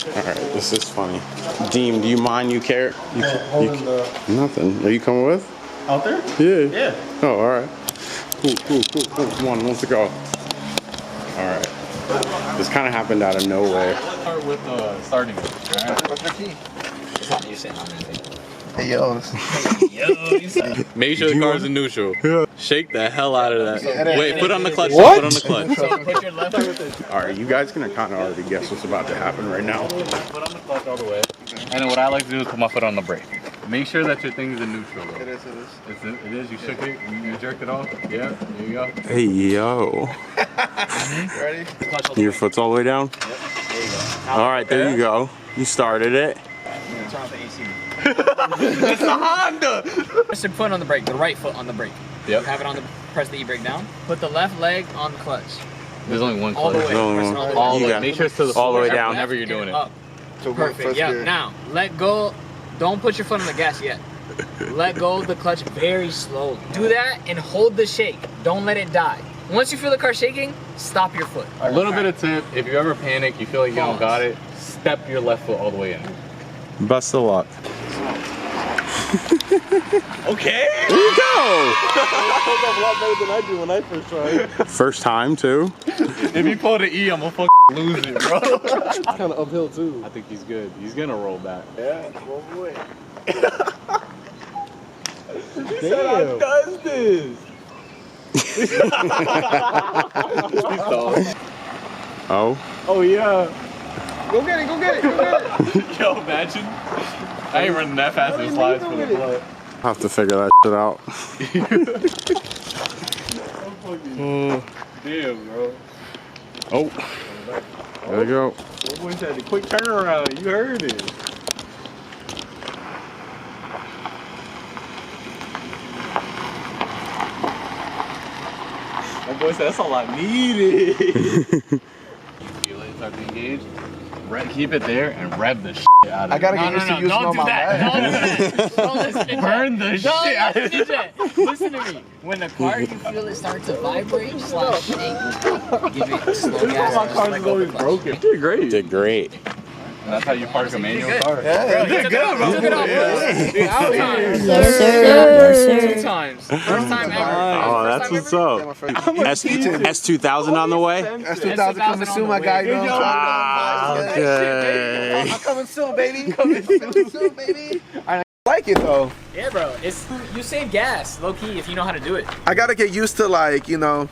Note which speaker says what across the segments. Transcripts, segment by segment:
Speaker 1: Alright, this is funny. Deem, do you mind you care? Nothing. Are you coming with?
Speaker 2: Out there?
Speaker 1: Yeah.
Speaker 2: Yeah.
Speaker 1: Oh, alright. Cool. Come on, wants to go. Alright. This kind of happened out of nowhere.
Speaker 2: Start with starting. Alright.
Speaker 3: What's your key?
Speaker 4: It's not you saying anything.
Speaker 3: Hey, yo.
Speaker 2: Make sure the car's in neutral. Yeah. Shake the hell out of that. Wait, put on the clutch.
Speaker 1: What?
Speaker 2: Put on the clutch.
Speaker 4: So put your left foot with it.
Speaker 1: Alright, you guys can kind of already guess what's about to happen right now.
Speaker 2: Put on the clutch all the way. And then what I like to do is put my foot on the brake. Make sure that your thing is in neutral. Though.
Speaker 3: It is.
Speaker 2: It is. You shook it. You jerked it off. Yeah. There you go.
Speaker 1: Hey, yo.
Speaker 3: Ready?
Speaker 1: Your foot's all the way down?
Speaker 4: Yep. There you go.
Speaker 1: Alright, there you go. You started it.
Speaker 4: Turn off the AC.
Speaker 2: It's the Honda.
Speaker 4: Press your foot on the brake, the right foot on the brake.
Speaker 2: Yep.
Speaker 4: Have it on the, press the e-brake down. Put the left leg on the clutch.
Speaker 2: There's only one
Speaker 4: All
Speaker 2: clutch.
Speaker 4: the way.
Speaker 1: only
Speaker 4: Press it
Speaker 1: one.
Speaker 4: all the way.
Speaker 1: You got it.
Speaker 2: Make sure it's to the
Speaker 1: All the way
Speaker 2: floor
Speaker 1: down.
Speaker 2: Whenever you're doing it.
Speaker 4: Up.
Speaker 3: So
Speaker 4: Perfect.
Speaker 3: first
Speaker 4: Yeah.
Speaker 3: gear.
Speaker 4: Now let go. Don't put your foot on the gas yet. Let go of the clutch very slowly. Do that and hold the shake. Don't let it die. Once you feel the car shaking, stop your foot.
Speaker 2: A little bit of tip. If you ever panic, you feel like you don't got it, step your left foot all the way in.
Speaker 1: Best of luck.
Speaker 2: Okay.
Speaker 1: There you go.
Speaker 3: a lot better than I do when I first tried.
Speaker 1: First time, too.
Speaker 2: If you pull the E, I'm gonna lose it, bro.
Speaker 3: It's kind of uphill too.
Speaker 2: I think he's good. He's gonna roll back.
Speaker 3: Yeah, roll away.
Speaker 2: Damn.
Speaker 3: does this?
Speaker 1: Oh.
Speaker 3: Oh yeah. Go get it.
Speaker 2: Yo, imagine. I ain't running that fast in slides for the blood.
Speaker 1: I'll have to figure that shit out.
Speaker 2: Damn, bro.
Speaker 1: Oh. There we go.
Speaker 2: That boy said the quick turnaround. You heard it. That boy said that's all I needed. Feel it, start to engage. Keep it there and rev the shit out of it.
Speaker 3: I gotta get used to using
Speaker 4: Don't do
Speaker 3: my
Speaker 4: that.
Speaker 3: leg.
Speaker 4: Don't do that. Don't listen to
Speaker 2: Burn the shit out of
Speaker 4: it. Listen to me. When the car, you feel it start to vibrate, just like shake. Give it slow gas.
Speaker 2: My car's is always broken. You did great.
Speaker 1: Did great.
Speaker 2: That's how you park a manual car.
Speaker 3: Yeah.
Speaker 4: You took it off, bro.
Speaker 5: Yes, sir.
Speaker 4: 2 times. First time ever.
Speaker 1: Oh, that's what's up. S2000 on the way?
Speaker 3: S2000 coming soon, my guy. You know what I'm talking about?
Speaker 1: Okay.
Speaker 3: I'm coming soon, baby. Coming soon, baby. I like it though.
Speaker 4: Yeah, bro. You save gas, low key, if you know how to do it.
Speaker 3: I gotta get used to like, you know,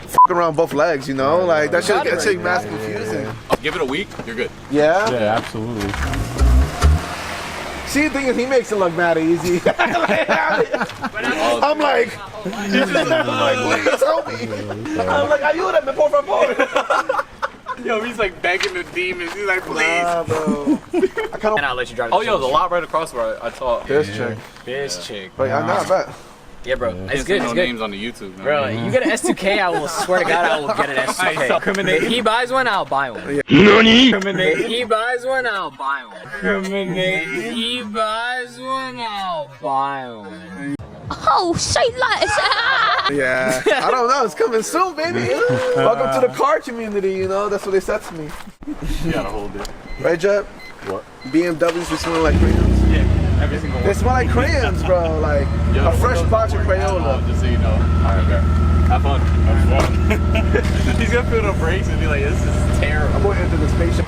Speaker 3: fucking around both legs, you know? Like that shit gets mass confusing.
Speaker 2: Give it a week, you're good.
Speaker 3: Yeah?
Speaker 1: Yeah, absolutely.
Speaker 3: See, the thing is, he makes it look mad easy. I'm like, please help me. I'm like, ayúdame, por favor.
Speaker 2: Yo, he's like begging the demons. He's like, please.
Speaker 3: Nah, bro.
Speaker 4: And I'll let you drive the
Speaker 2: Oh, yo, there's a lot right across where I saw.
Speaker 3: This chick.
Speaker 4: This chick.
Speaker 3: But I know, I bet.
Speaker 4: Yeah, bro. It's good.
Speaker 2: No
Speaker 4: It's good.
Speaker 2: names on the YouTube. No.
Speaker 4: Bro, you get an S2K, I will swear to God, I will get an S2K. If he buys one, I'll buy one.
Speaker 1: Nani?
Speaker 4: If he buys one, I'll buy one. If he buys one, I'll buy one.
Speaker 5: Oh, say less.
Speaker 3: Yeah. I don't know. It's coming soon, baby. Welcome to the car community, you know? That's what they said to me.
Speaker 2: You gotta hold it.
Speaker 3: Right, Jeb?
Speaker 1: What?
Speaker 3: BMWs, they smell like crayons.
Speaker 2: Yeah, every single one.
Speaker 3: They smell like crayons, bro. Like
Speaker 2: Yo,
Speaker 3: a fresh batch of Crayola.
Speaker 2: Just so you know. Alright, okay. Have fun. Have fun. He's gonna feel the brakes and be like, this is terrible.
Speaker 3: I'm going into the spaceship.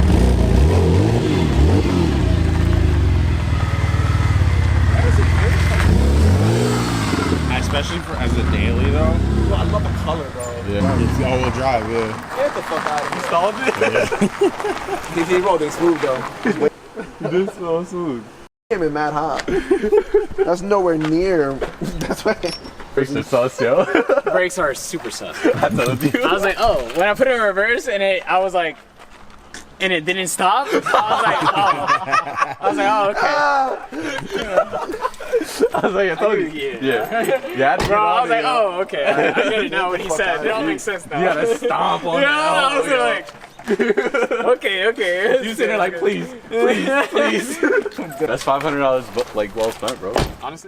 Speaker 1: Especially for as a daily though.
Speaker 3: Bro, I love the color, bro.
Speaker 1: Yeah. It's all-wheel drive, yeah.
Speaker 3: Get the fuck out of here.
Speaker 2: Installed it?
Speaker 3: He rolled it smooth, though.
Speaker 2: This is so smooth.
Speaker 3: Came in mad hot. That's nowhere near. That's why.
Speaker 2: Brakes are sus, yo.
Speaker 4: Brakes are super sus.
Speaker 2: I told you.
Speaker 4: I was like, oh, when I put it in reverse and I was like, and it didn't stop, I was like, oh, okay.
Speaker 2: I was like, I told you. Yeah.
Speaker 4: Bro, I was like, oh, okay. I get it now what he said. It all makes sense now.
Speaker 2: You gotta stomp on
Speaker 4: Yeah,
Speaker 2: it.
Speaker 4: I was like, okay.
Speaker 2: You sitting there like, please. That's $500, like well spent, bro. Honestly.